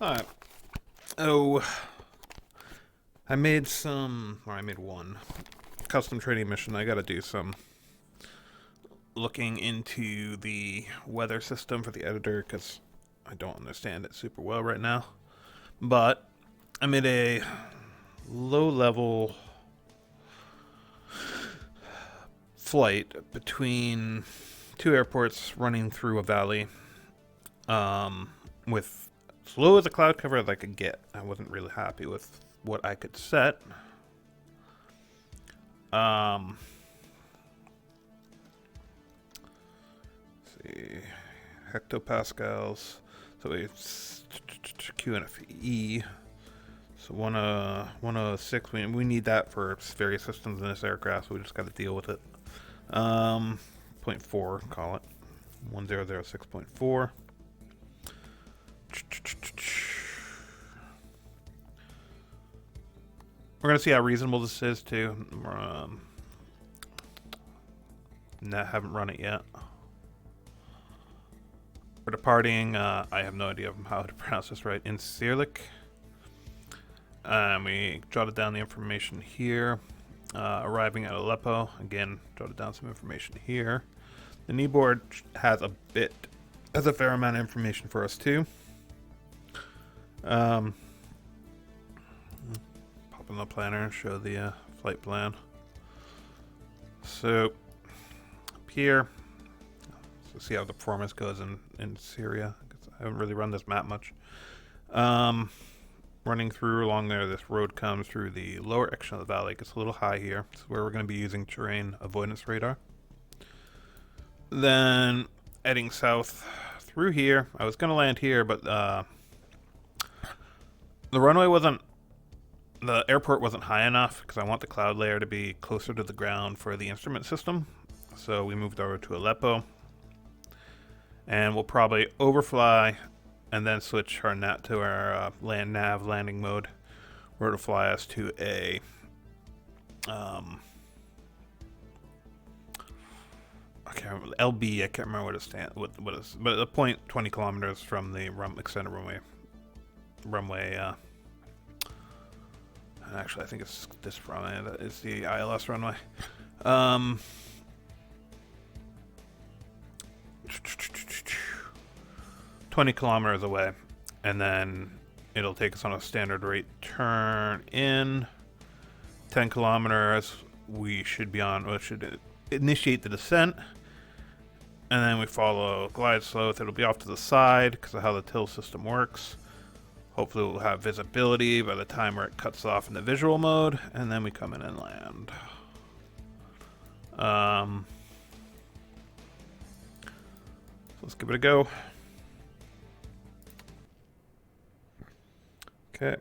Alright. Oh, I made one custom trading mission. I gotta do some looking into the weather system for the editor because I don't understand it super well right now. But I made a low level flight between two airports running through a valley with as low as a cloud cover as I could get. I wasn't really happy with what I could set. Let's see, hectopascals. So it's Q and E. So 106. We need that for various systems in this aircraft. So we just got to deal with it. Point 4, call it 1006.4. We're gonna see how reasonable this is too. Haven't run it yet. We're departing. I have no idea how to pronounce this right. In Sirlik. We jotted down the information here. Arriving at Aleppo. Again, jotted down some information here. The kneeboard has a fair amount of information for us too. Pop in the planner and show the flight plan. So up here, so see how the performance goes in Syria. I haven't really run this map much. Running through along there, this road comes through the lower section of the valley. It gets a little high here. It's where we're going to be using terrain avoidance radar. Then heading south through here. I was going to land here, but the airport wasn't high enough because I want the cloud layer to be closer to the ground for the instrument system. So we moved over to Aleppo. And we'll probably overfly and then switch our nav to our nav landing mode, where it'll fly us to a I can't remember, LB. I can't remember what it stands. What is? But a point 20 kilometers from the extended runway. Actually, I think it's this runway. That is the ILS runway. 20 kilometers away, and then it'll take us on a standard rate turn in 10 kilometers. We should be on, should initiate the descent, and then we follow glide slope. It'll be off to the side because of how the TILS system works. Hopefully we'll have visibility by the time where it cuts off in the visual mode, and then we come in and land. So let's give it a go. Okay.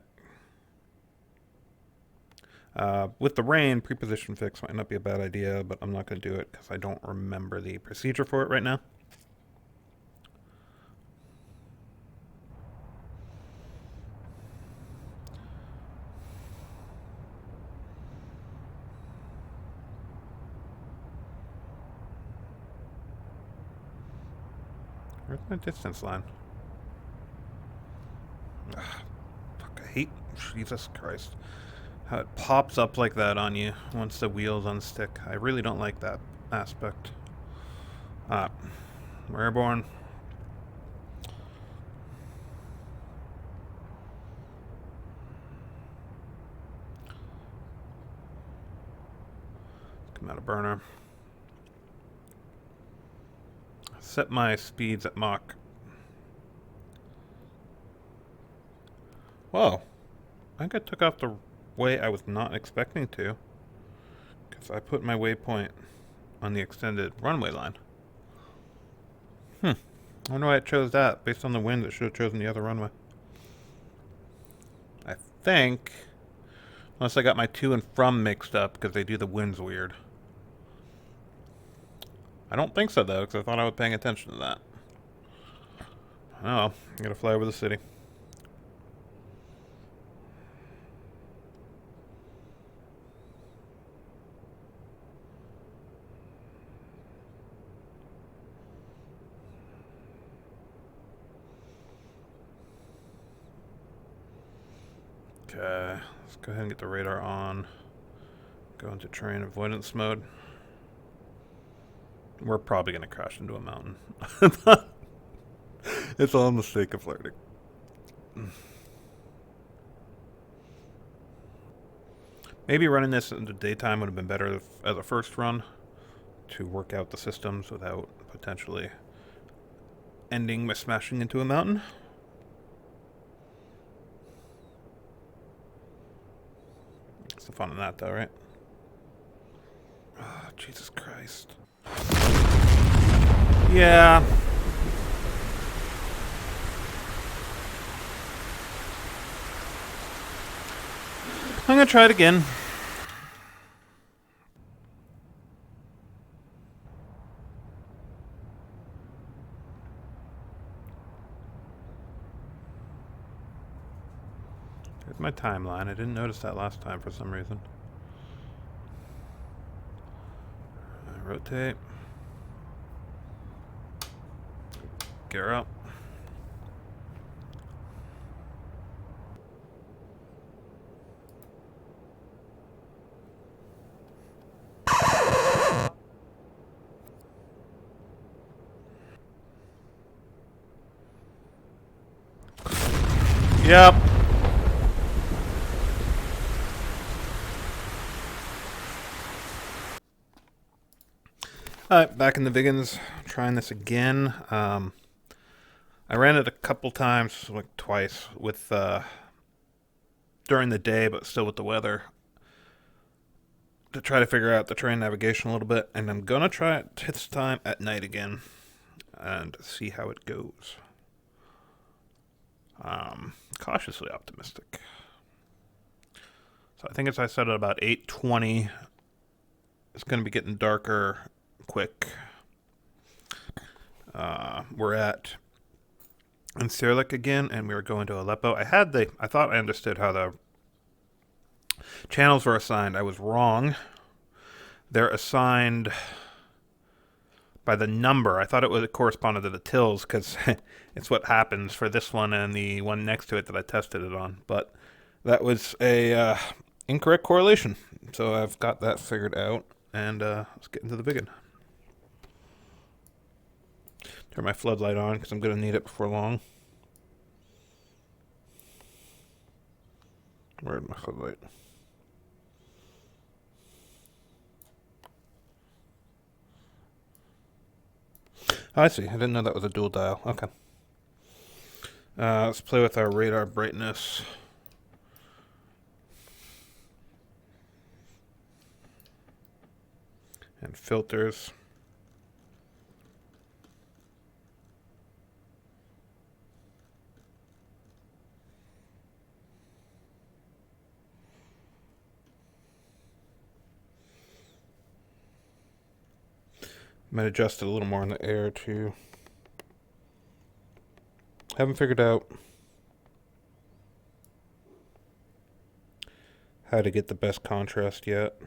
With the rain, preposition fix might not be a bad idea, but I'm not going to do it because I don't remember the procedure for it right now. Where's my distance line? Ugh, fuck, I hate Jesus Christ. How it pops up like that on you once the wheels unstick. I really don't like that aspect. We're airborne. Come out of burner. Set my speeds at Mach. Whoa. I think I took off the way I was not expecting to, because I put my waypoint on the extended runway line. I wonder why it chose that. Based on the wind, it should have chosen the other runway. I think, unless I got my to and from mixed up because they do the winds weird. I don't think so though, because I thought I was paying attention to that. Oh well, I gotta fly over the city. Okay, let's go ahead and get the radar on. Go into terrain avoidance mode. We're probably going to crash into a mountain. It's all a mistake of flirting. Maybe running this in the daytime would have been better as a first run to work out the systems without potentially ending by smashing into a mountain. It's the fun in that, though, right? Oh, Jesus Christ. Yeah. I'm gonna try it again. There's my timeline. I didn't notice that last time for some reason. Rotate. Gear up. Yep. Alright, back in the Viggens, trying this again. I ran it a couple times, like twice, with during the day, but still with the weather, to try to figure out the terrain navigation a little bit, and I'm gonna try it this time at night again, and see how it goes. Cautiously optimistic. So I think as I said at about 8:20, it's going to be getting darker quick. We're at Incirlik again, and we were going to Aleppo. I thought I understood how the channels were assigned. I was wrong. They're assigned by the number. I thought it would correspond to the TILS, because it's what happens for this one and the one next to it that I tested it on. But that was a incorrect correlation. So I've got that figured out, and let's get into the Viggen. Turn my floodlight on, because I'm going to need it before long. Where's my floodlight? Oh, I see. I didn't know that was a dual dial. Okay. Let's play with our radar brightness. And filters. Might adjust it a little more in the air too. Haven't figured out how to get the best contrast yet.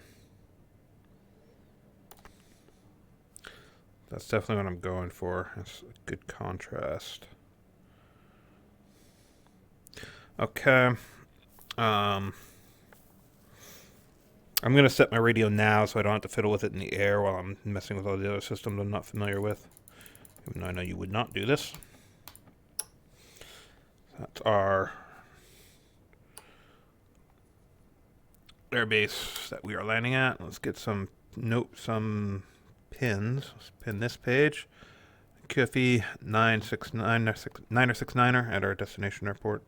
That's definitely what I'm going for. It's a good contrast. Okay. I'm going to set my radio now so I don't have to fiddle with it in the air while I'm messing with all the other systems I'm not familiar with. Even though I know you would not do this. That's our airbase that we are landing at. Let's get some pins. Let's pin this page. QFE 969er at our destination airport.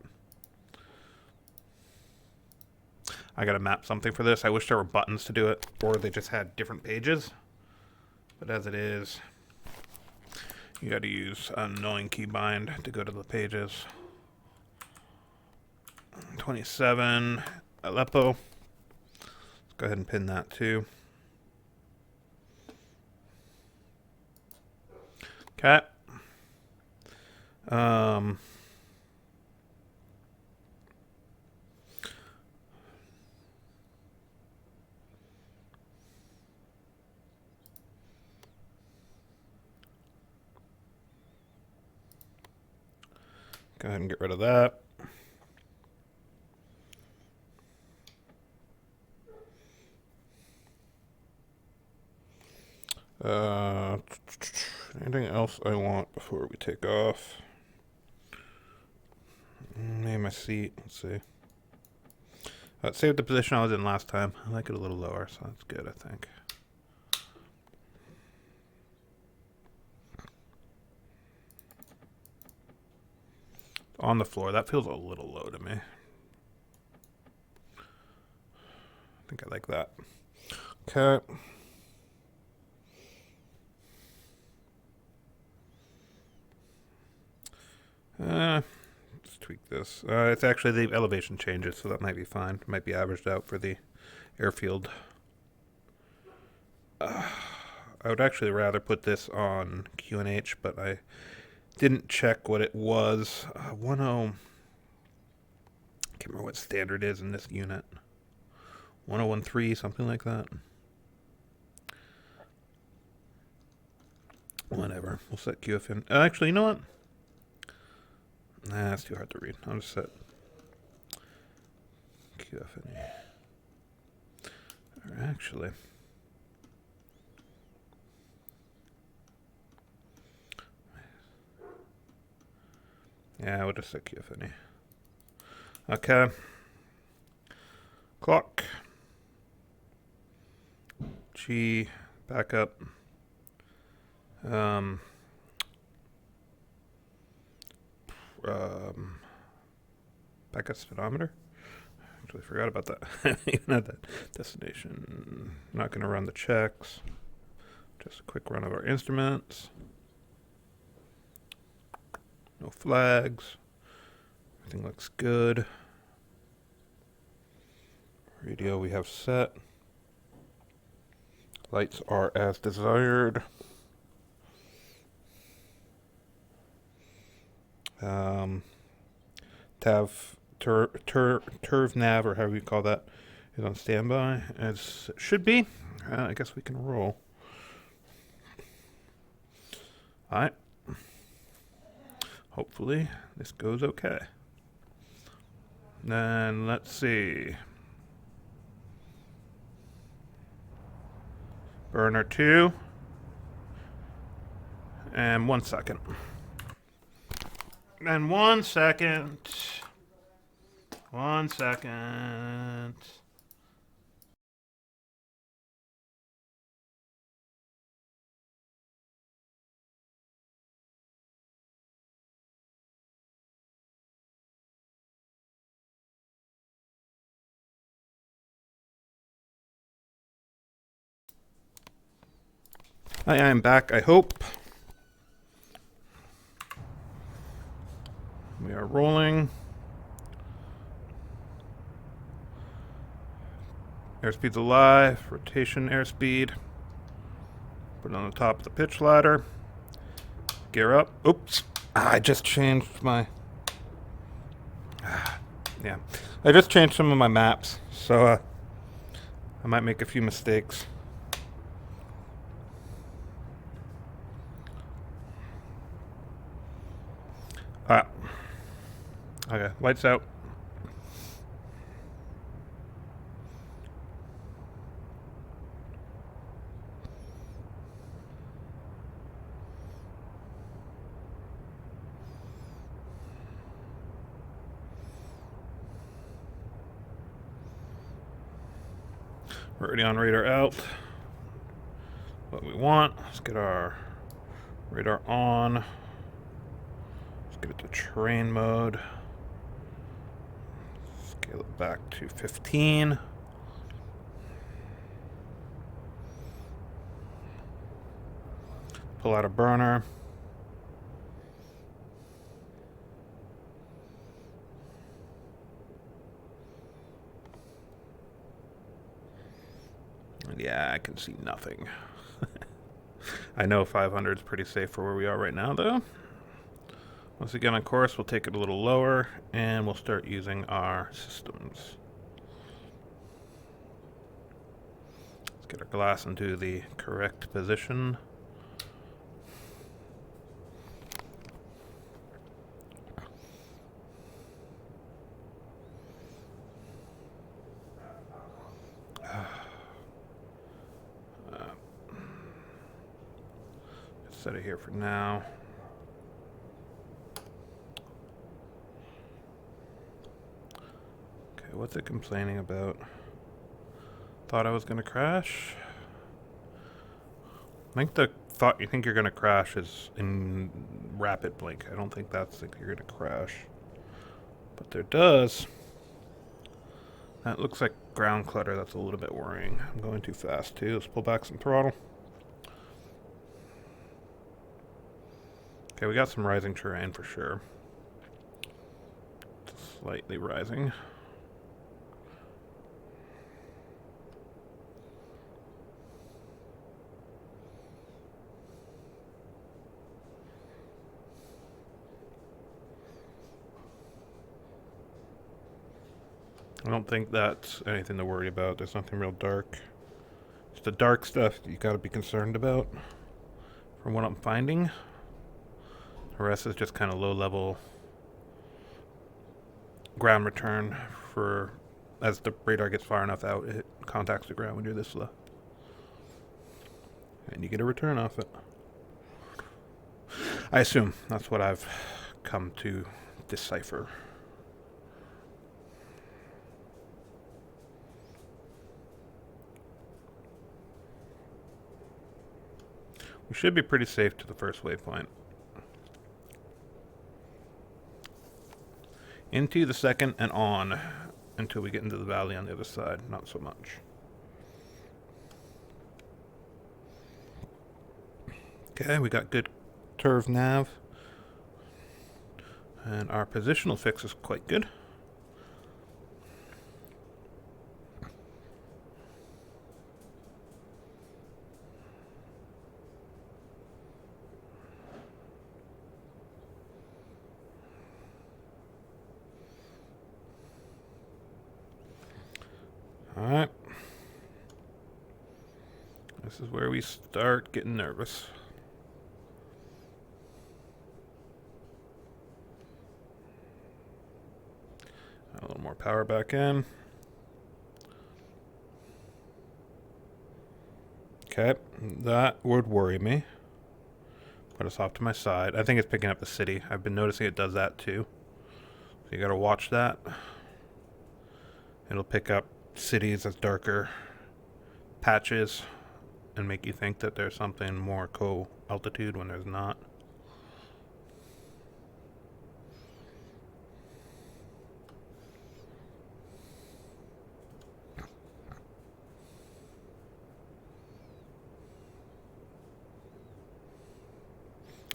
I gotta map something for this. I wish there were buttons to do it, or they just had different pages. But as it is, you gotta use an annoying keybind to go to the pages. 27, Aleppo. Let's go ahead and pin that too. Okay. Go ahead and get rid of that. Anything else I want before we take off? Maybe my seat. Let's see. Saved the position I was in last time. I like it a little lower, so that's good, I think. On the floor. That feels a little low to me. I think I like that. Okay. Let's tweak this. It's actually the elevation changes, so that might be fine. It might be averaged out for the airfield. I would actually rather put this on QNH, but I didn't check what it was. 10. I can't remember what standard is in this unit. 1013, something like that. Whatever. We'll set QF in. Actually, you know what? Nah, that's too hard to read. I'll just set QF in. Or actually. Yeah, we'll just set QF in. Okay. Clock. G. Backup. Backup speedometer. Actually forgot about that. Even at that destination. Not going to run the checks. Just a quick run of our instruments. No flags. Everything looks good. Radio we have set. Lights are as desired. Turv nav, or however you call that, is on standby, as it should be. I guess we can roll. Alright. Hopefully this goes okay. Then let's see. Burner 2. And 1 second. And 1 second. 1 second. I am back, I hope. We are rolling. Airspeed's alive. Rotation airspeed. Put it on the top of the pitch ladder. Gear up. Oops. I just changed my... yeah. I just changed some of my maps, so I might make a few mistakes. Okay, lights out. We're already on radar out. What we want. Let's get our radar on. Let's get it to terrain mode. Scale it back to 15. Pull out a burner. And yeah, I can see nothing. I know 500 is pretty safe for where we are right now, though. Once again, on course, we'll take it a little lower, and we'll start using our systems. Let's get our glass into the correct position. set it here for now. Okay, what's it complaining about? Thought I was gonna crash? I think the thought you think you're gonna crash is in rapid blink. I don't think that's like you're gonna crash. But there does. That looks like ground clutter. That's a little bit worrying. I'm going too fast too. Let's pull back some throttle. Okay, we got some rising terrain for sure. Slightly rising. I don't think that's anything to worry about. There's nothing real dark. It's the dark stuff you gotta be concerned about, from what I'm finding. The rest is just kind of low-level ground return for as the radar gets far enough out, it contacts the ground when you're this slow. And you get a return off it. I assume that's what I've come to decipher. We should be pretty safe to the first waypoint. Into the second and on until we get into the valley on the other side. Not so much. Okay, we got good turf nav. And our positional fix is quite good. Alright. This is where we start getting nervous. A little more power back in. Okay, that would worry me. Put us off to my side. I think it's picking up the city. I've been noticing it does that too. So you gotta watch that. It'll pick up cities as darker patches and make you think that there's something more co-altitude when there's not.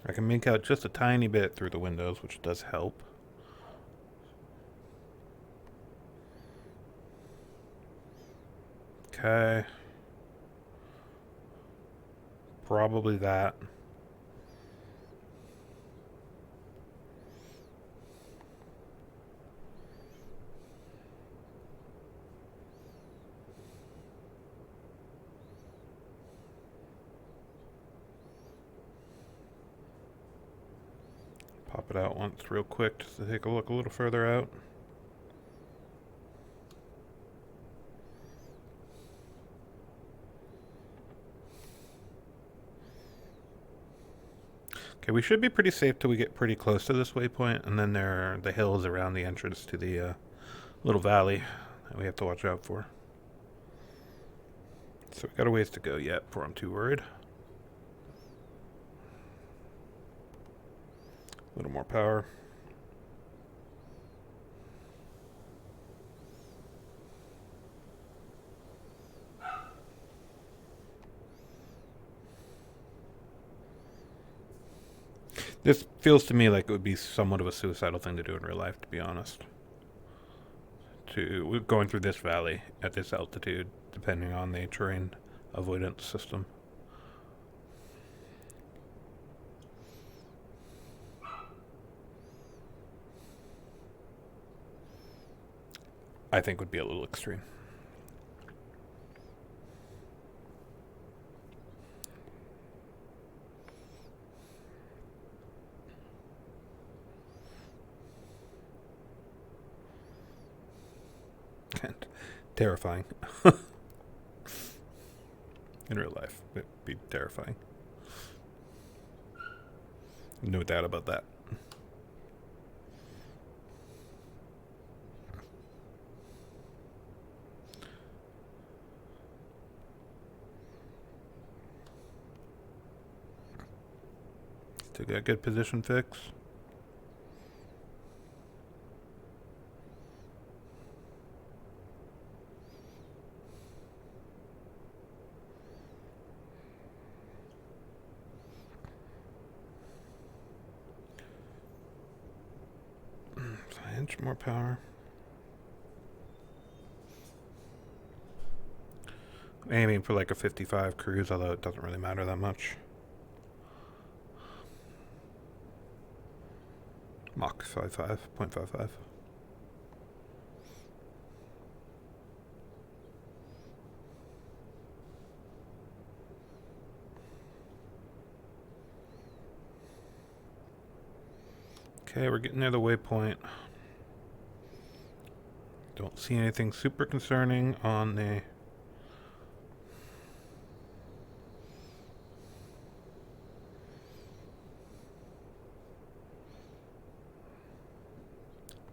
I can make out just a tiny bit through the windows, which does help. Okay. Probably that. Pop it out once real quick just to take a look a little further out. Okay, we should be pretty safe till we get pretty close to this waypoint, and then there are the hills around the entrance to the little valley that we have to watch out for. So we got a ways to go yet before I'm too worried. A little more power. This feels to me like it would be somewhat of a suicidal thing to do in real life, to be honest. We're going through this valley at this altitude, depending on the terrain avoidance system. I think would be a little extreme. Terrifying. In real life, it'd be terrifying. No doubt about that. Still got good position fix. Inch more power. Aiming for like a 55 cruise, although it doesn't really matter that much. Mach 55, 0.55. Okay, we're getting near the waypoint. Don't see anything super concerning on the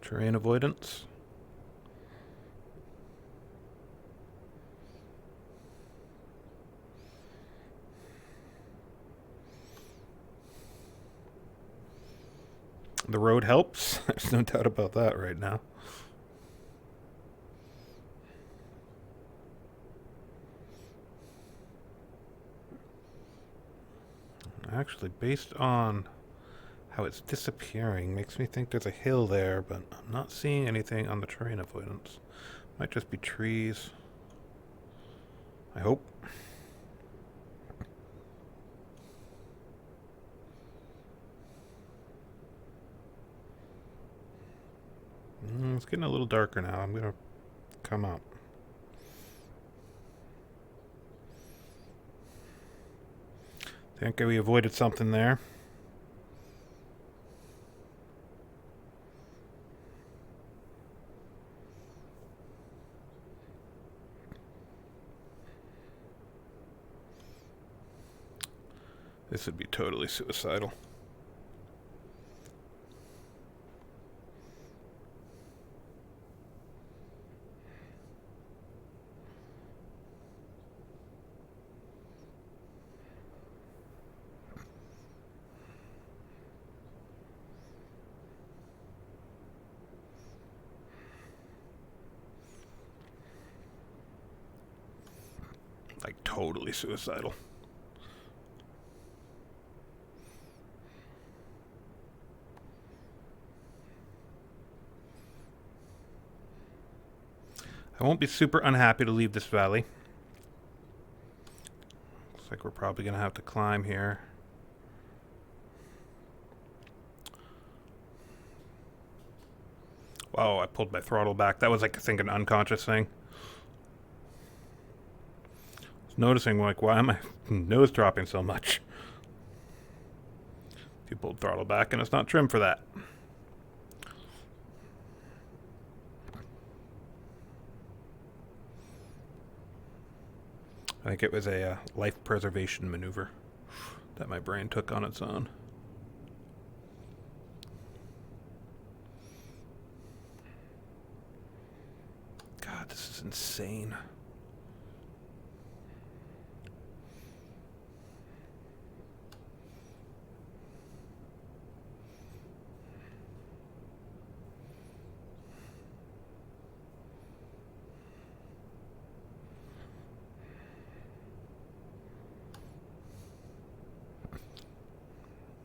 terrain avoidance. The road helps. There's no doubt about that right now. Actually, based on how it's disappearing, makes me think there's a hill there, but I'm not seeing anything on the terrain avoidance. Might just be trees. I hope. It's getting a little darker now. I'm gonna come up. Think we avoided something there. This would be totally suicidal. Like totally suicidal. I won't be super unhappy to leave this valley. Looks like we're probably going to have to climb here. Wow, I pulled my throttle back. That was like, I think, an unconscious thing. I was noticing, like, why am I nose dropping so much? You pulled throttle back and it's not trimmed for that. I think it was a life preservation maneuver that my brain took on its own. God, this is insane.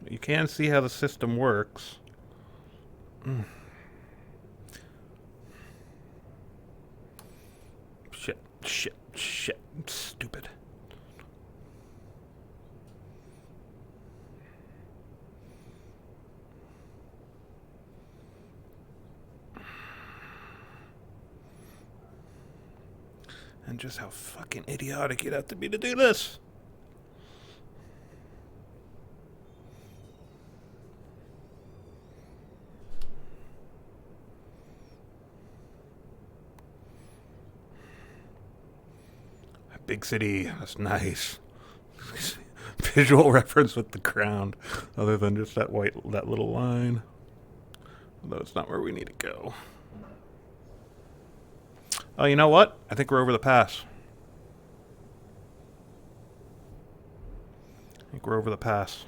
You can see how the system works. Shit. Stupid. And just how fucking idiotic you'd have to be to do this. Big city, that's nice. visual reference with the ground, other than just that little line. Although it's not where we need to go. Oh, you know what? I think we're over the pass. I think we're over the pass.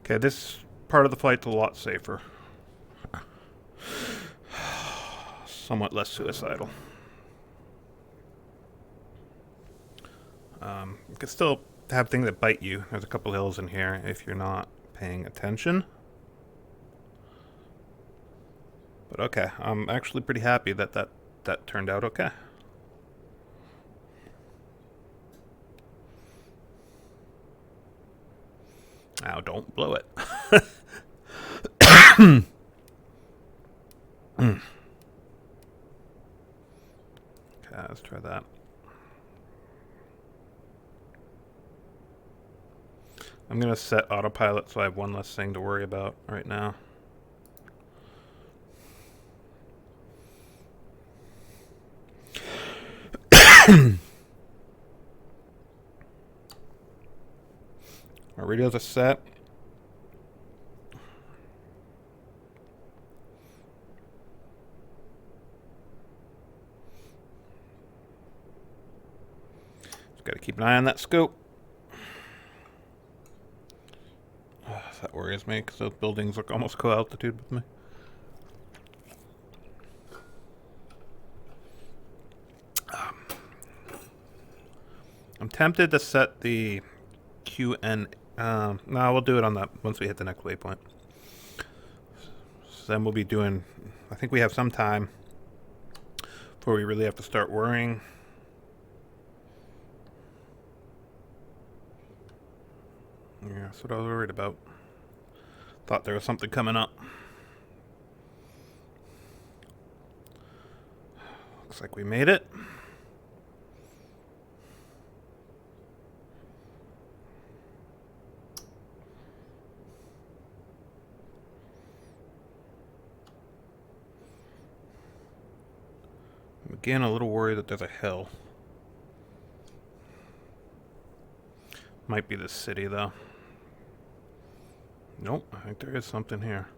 Okay, this part of the flight's a lot safer. Somewhat less suicidal. You can still have things that bite you. There's a couple hills in here if you're not paying attention. But okay, I'm actually pretty happy that that turned out okay. Now, don't blow it. Okay, let's try that. I'm going to set autopilot so I have one less thing to worry about right now. Our radios are set. Just got to keep an eye on that scope. That worries me because those buildings look almost co-altitude with me. I'm tempted to set the QN. No, we'll do it on that once we hit the next waypoint. So then we'll be doing. I think we have some time before we really have to start worrying. Yeah, that's what I was worried about. Thought there was something coming up. Looks like we made it. I'm again a little worried that there's a hill. Might be the city though. Nope, I think there is something here.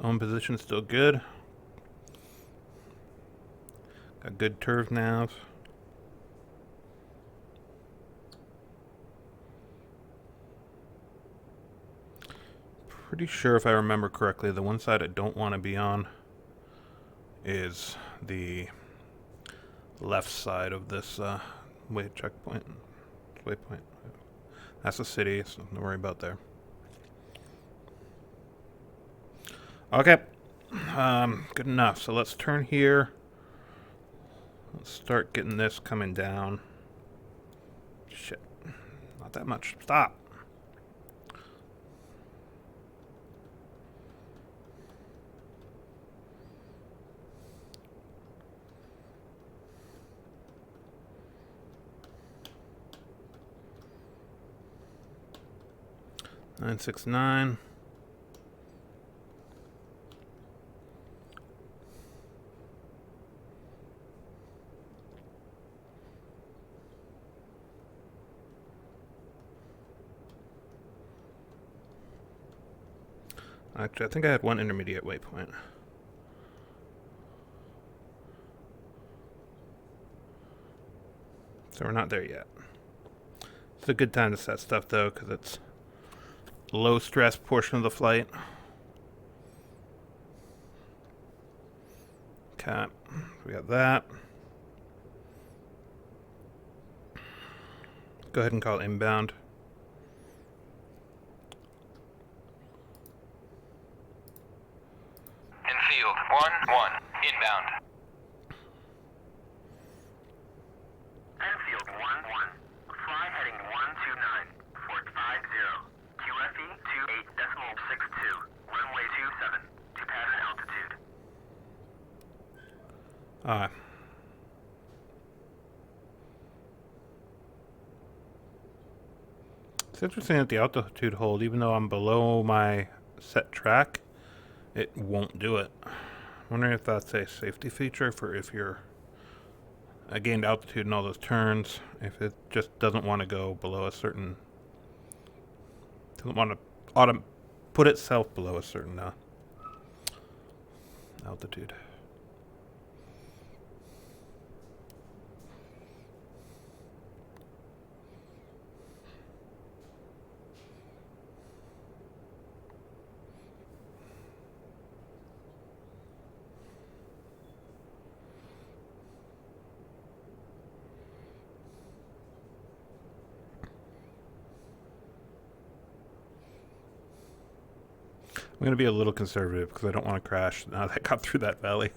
Own position still good. Got good turf nav. Pretty sure if I remember correctly, the one side I don't want to be on is the left side of this waypoint. That's the city, so don't worry about there. Okay, good enough. So let's turn here. Let's start getting this coming down. Shit, not that much. Stop. Nine 6-9. Actually, I think I had one intermediate waypoint. So we're not there yet. It's a good time to set stuff though, because it's low stress portion of the flight. Okay, we got that. Go ahead and call inbound. In field, 1-1, inbound. Enfield 1-1. Fly heading 129. Fort 50. QFE 28.62. Runway 27. To pattern altitude. It's interesting that the altitude hold, even though I'm below my set track, it won't do it. I'm wondering if that's a safety feature for if you're... I gained altitude in all those turns, if it just doesn't want to go below a certain... Doesn't want to put itself below a certain altitude. I'm going to be a little conservative because I don't want to crash now that I got through that valley.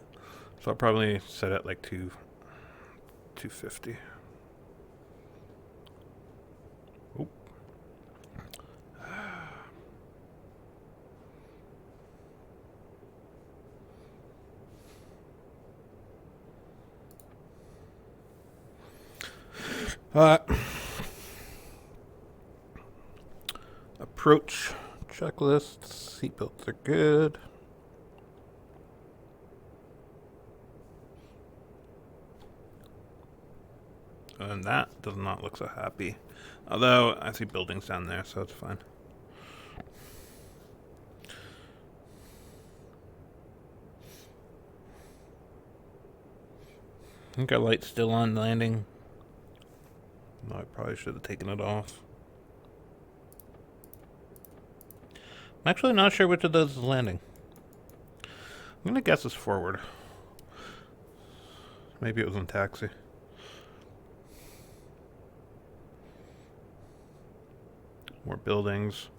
So I'll probably set it like 250. Oop. Approach checklists. Seatbelts are good. And that does not look so happy. Although I see buildings down there, so it's fine. I think our light's still on landing. No, I probably should have taken it off. I'm actually not sure which of those is landing. I'm gonna guess it's forward. Maybe it was in taxi. More buildings.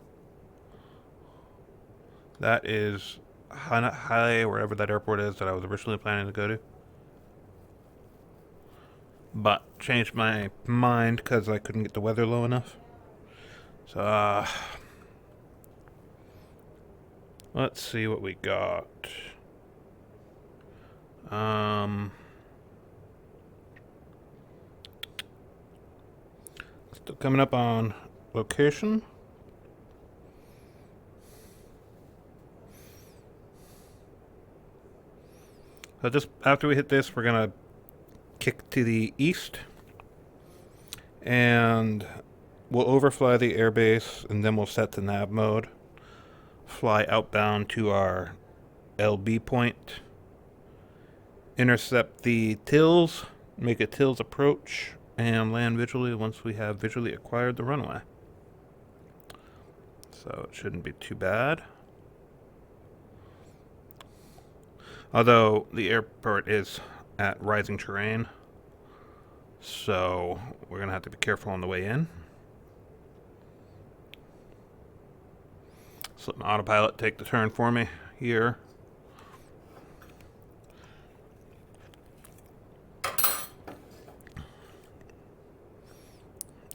That is High, wherever that airport is that I was originally planning to go to. But changed my mind because I couldn't get the weather low enough. So, let's see what we got. Still coming up on location. So just after we hit this, we're gonna kick to the east, and we'll overfly the airbase, and then we'll set to nav mode. Fly outbound to our LB point. Intercept the TILS, make a TILS approach, and land visually once we have visually acquired the runway. So it shouldn't be too bad. Although the airport is at rising terrain, so we're going to have to be careful on the way in. So let my autopilot take the turn for me here.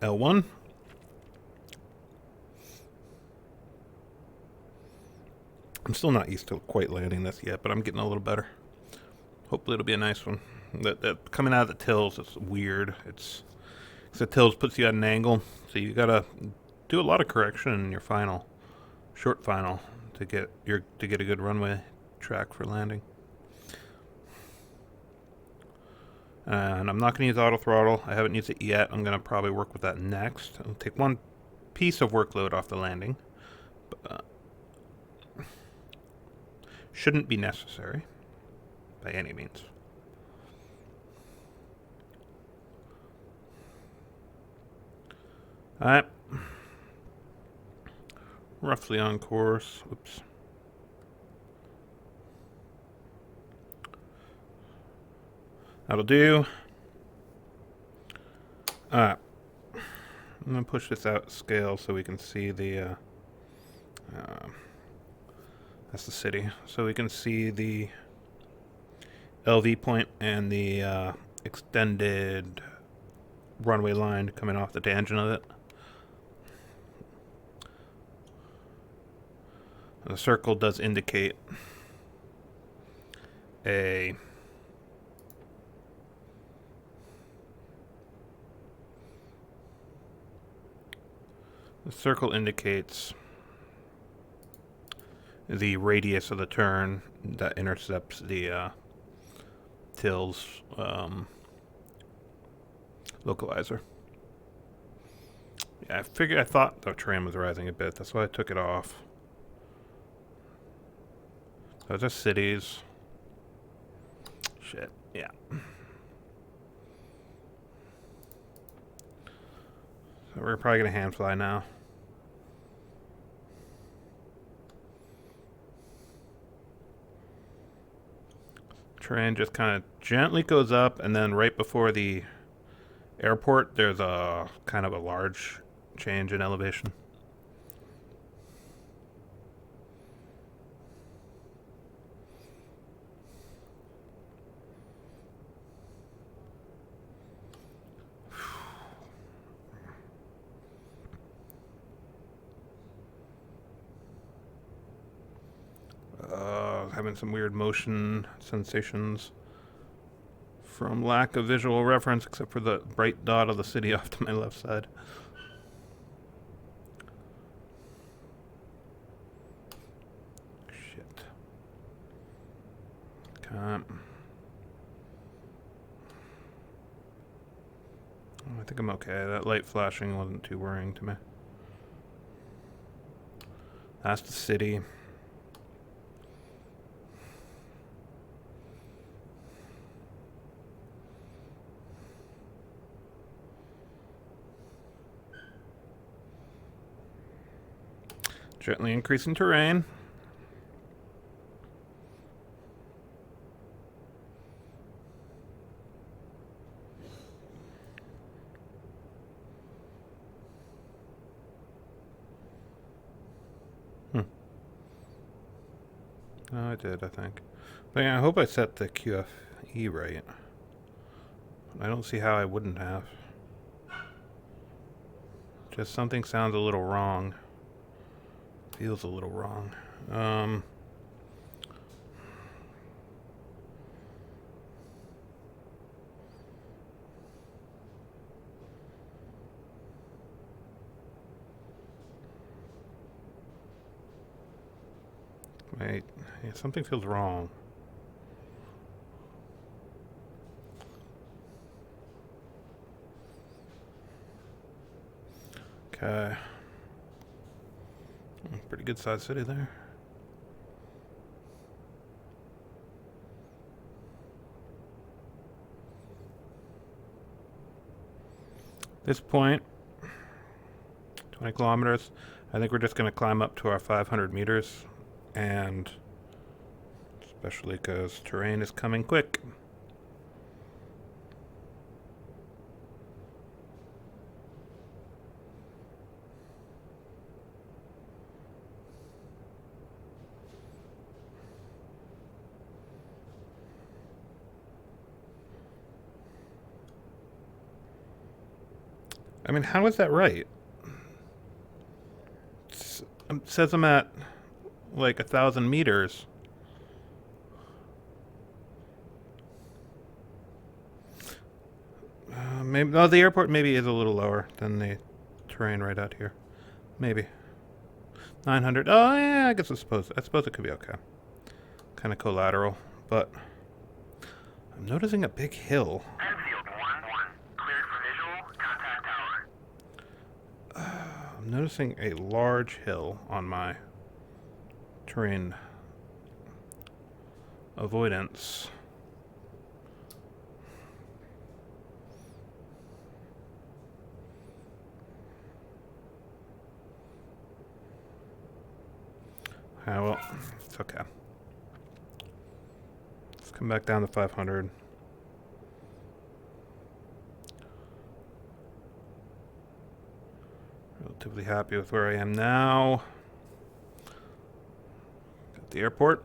L1. I'm still not used to quite landing this yet, but I'm getting a little better. Hopefully it'll be a nice one. That coming out of the TILS, it's weird. It's the TILS puts you at an angle, so you gotta do a lot of correction in your short final, to get a good runway track for landing. And I'm not going to use auto throttle. I haven't used it yet. I'm going to probably work with that next. I'll take one piece of workload off the landing. But, shouldn't be necessary by any means. Alright. Roughly on course. Oops. That'll do. Alright. I'm gonna push this out scale so we can see the. That's the city, so we can see the LV point and the extended runway line coming off the tangent of it. And the circle does indicate a the circle indicates the radius of the turn that intercepts the TILS localizer. Yeah, I thought the terrain was rising a bit. That's why I took it off. Those are cities. Shit, yeah. So we're probably gonna hand fly now. Terrain just kind of gently goes up, and then right before the airport, there's a kind of a large change in elevation. Having some weird motion sensations from lack of visual reference, except for the bright dot of the city off to my left side. Shit. Can't. I think I'm okay. That light flashing wasn't too worrying to me. That's the city. Gently increasing terrain. Oh, I did, I think. But yeah, I hope I set the QFE right. I don't see how I wouldn't have. Just something sounds a little wrong. Feels a little wrong. Wait, yeah, something feels wrong. Okay. Pretty good sized city there. This point, 20 kilometers, I think we're just going to climb up to our 500 meters, and especially because terrain is coming quick. I mean, how is that right? It says I'm at like 1,000 meters. Maybe the airport maybe is a little lower than the terrain right out here. Maybe 900. Oh yeah, I suppose it could be okay. Kind of collateral, but I'm noticing a big hill. Enfield 1-1. Cleared for visual. Contact tower. I'm noticing a large hill on my terrain avoidance. Well, it's okay. Let's come back down to 500. relatively happy with where I am now. Got the airport.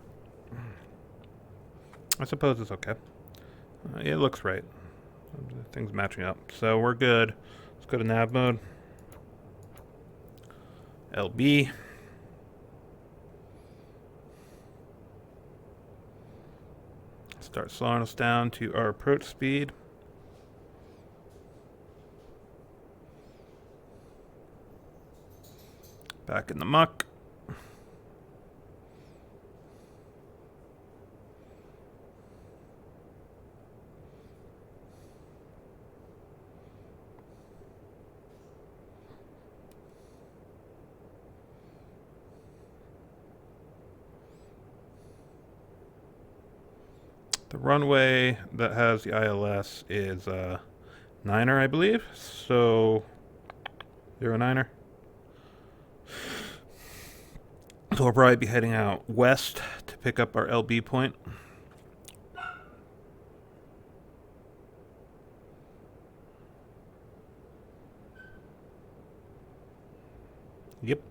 I suppose it's okay. It looks right. Things matching up. So we're good. Let's go to nav mode. LB. Start slowing us down to our approach speed. Back in the muck. The runway that has the ILS is 9er, I believe. So 09er. So we'll probably be heading out west to pick up our LB point. Yep.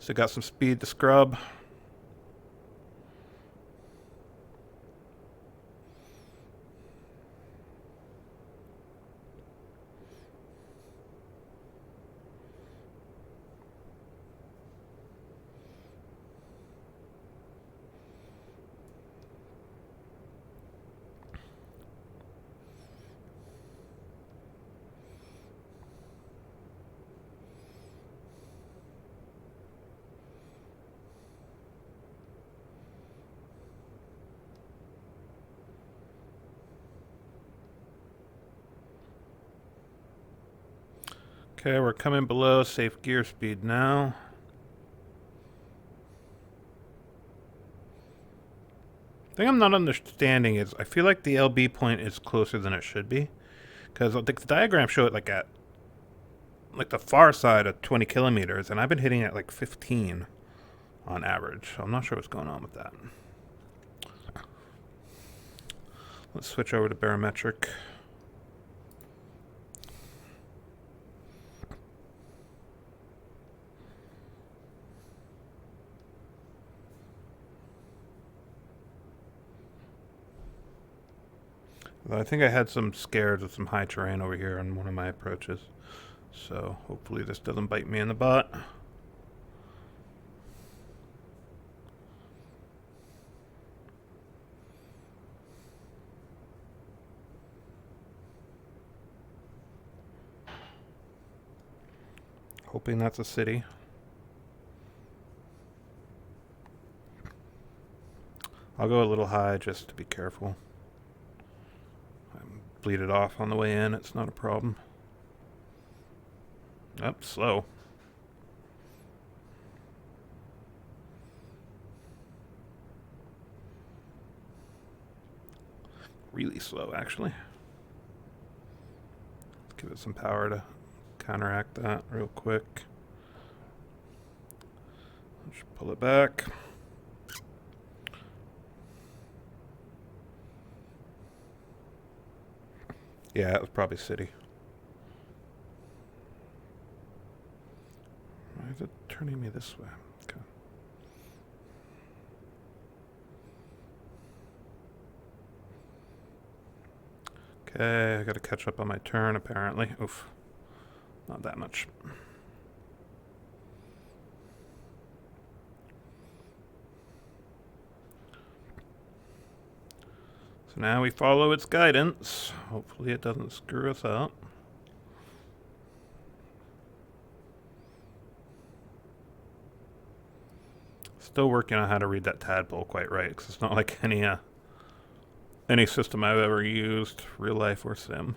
So got some speed to scrub. Okay, we're coming below safe gear speed now. The thing I'm not understanding is I feel like the LB point is closer than it should be. Because the diagrams show it like at the far side of 20 kilometers, and I've been hitting at like 15 on average. So I'm not sure what's going on with that. Let's switch over to barometric. I think I had some scares of some high terrain over here on one of my approaches. So hopefully this doesn't bite me in the butt. Hoping that's a city. I'll go a little high just to be careful. Bleed it off on the way in, it's not a problem. Up, slow. Really slow, actually. Give it some power to counteract that real quick. Just pull it back. Yeah, it was probably city. Why is it turning me this way? Okay. Okay, I gotta catch up on my turn apparently. Oof. Not that much. So now we follow its guidance. Hopefully it doesn't screw us up. Still working on how to read that tadpole quite right, because it's not like any system I've ever used, real life or sim.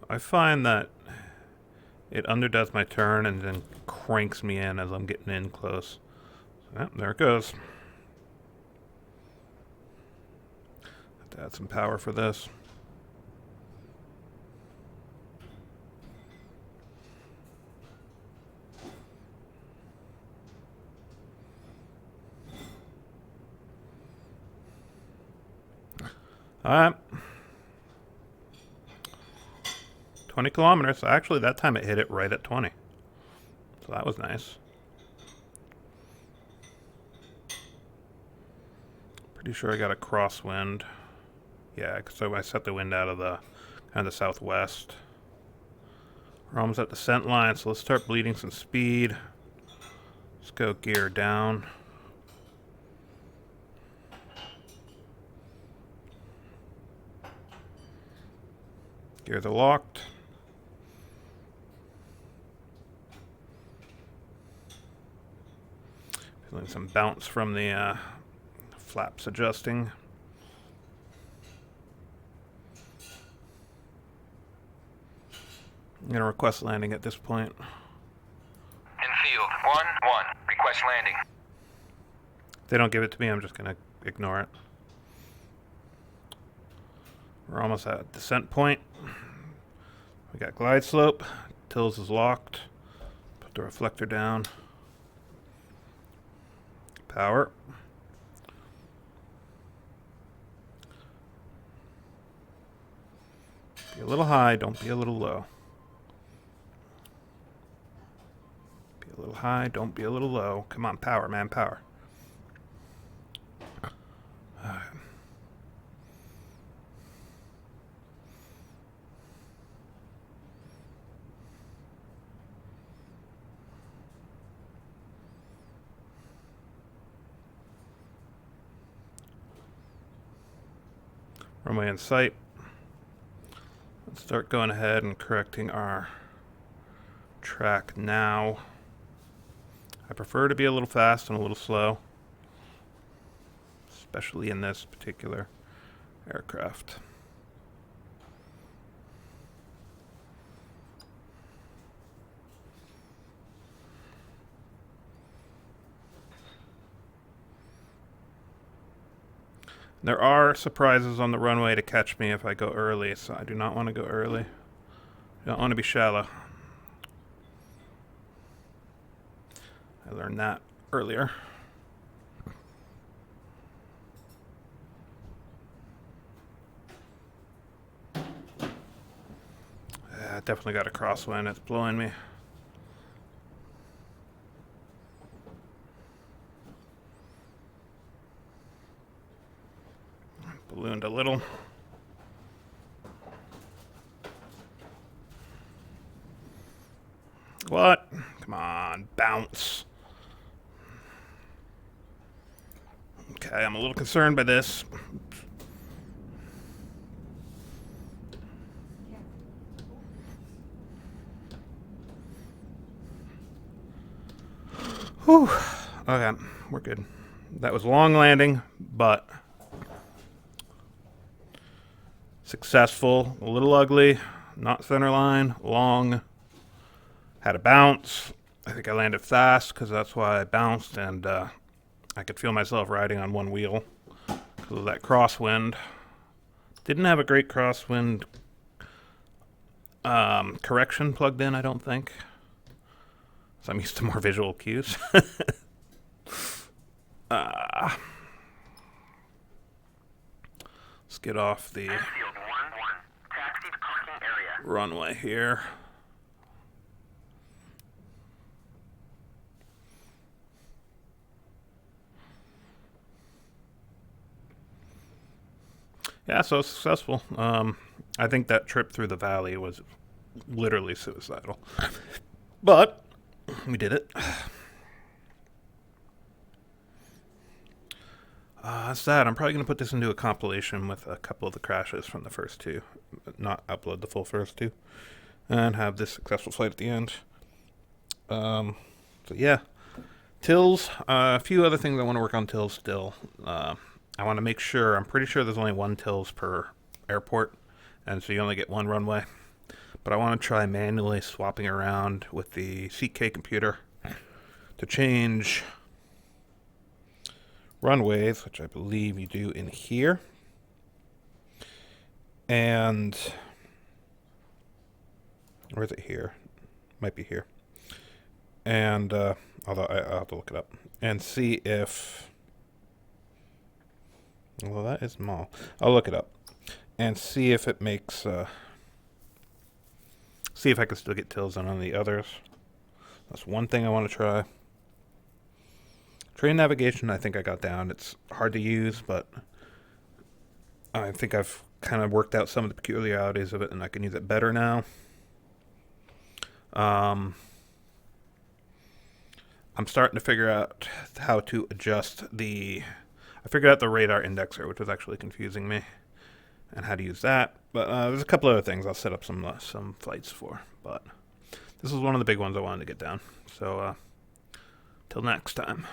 I find that it underdoes my turn and then cranks me in as I'm getting in close. So, yeah, there it goes. Have to add some power for this. Alright. 20 kilometers. Actually, that time it hit it right at 20. So that was nice. Pretty sure I got a crosswind. Yeah, so I set the wind out of the kind of southwest. We're almost at the scent line, so let's start bleeding some speed. Let's go gear down. Gears are locked. Feeling some bounce from the flaps adjusting. I'm going to request landing at this point. In field, 1-1. Request landing. If they don't give it to me, I'm just going to ignore it. We're almost at descent point. We got glide slope. TILS is locked. Put the reflector down. Power. Be a little high, don't be a little low. Be a little high, don't be a little low. Come on, power, man, power. Runway in sight. Let's start going ahead and correcting our track now. I prefer to be a little fast and a little slow, especially in this particular aircraft. There are surprises on the runway to catch me if I go early, so I do not want to go early. I don't want to be shallow. I learned that earlier. Definitely got a crosswind. It's blowing me. Ballooned a little. What? Come on, bounce. Okay, I'm a little concerned by this. Whew. Okay, we're good. That was a long landing, but successful. A little ugly, not center line, long. Had a bounce. I think I landed fast because that's why I bounced, and I could feel myself riding on one wheel because of that crosswind. Didn't have a great crosswind correction plugged in, I don't think. So I'm used to more visual cues. Let's get off the runway here. Yeah, so successful. I think that trip through the valley was literally suicidal. But we did it. That's that. I'm probably going to put this into a compilation with a couple of the crashes from the first two. Not upload the full first two. And have this successful flight at the end. So yeah. TILS. A few other things I want to work on TILS still. I want to make sure, I'm pretty sure there's only one TILS per airport, and so you only get one runway. But I want to try manually swapping around with the CK computer to change runways, which I believe you do in here. And where is it here? Might be here. And although I'll have to look it up and see if, well, that is small. I'll look it up. and see if it makes, see if I can still get TILS on the others. That's one thing I want to try. Train navigation, I think I got down. It's hard to use, but I think I've kind of worked out some of the peculiarities of it, and I can use it better now. I'm starting to figure out how to adjust the... I figured out the radar indexer, which was actually confusing me, and how to use that. But there's a couple other things I'll set up some flights for. But this is one of the big ones I wanted to get down. So, till next time.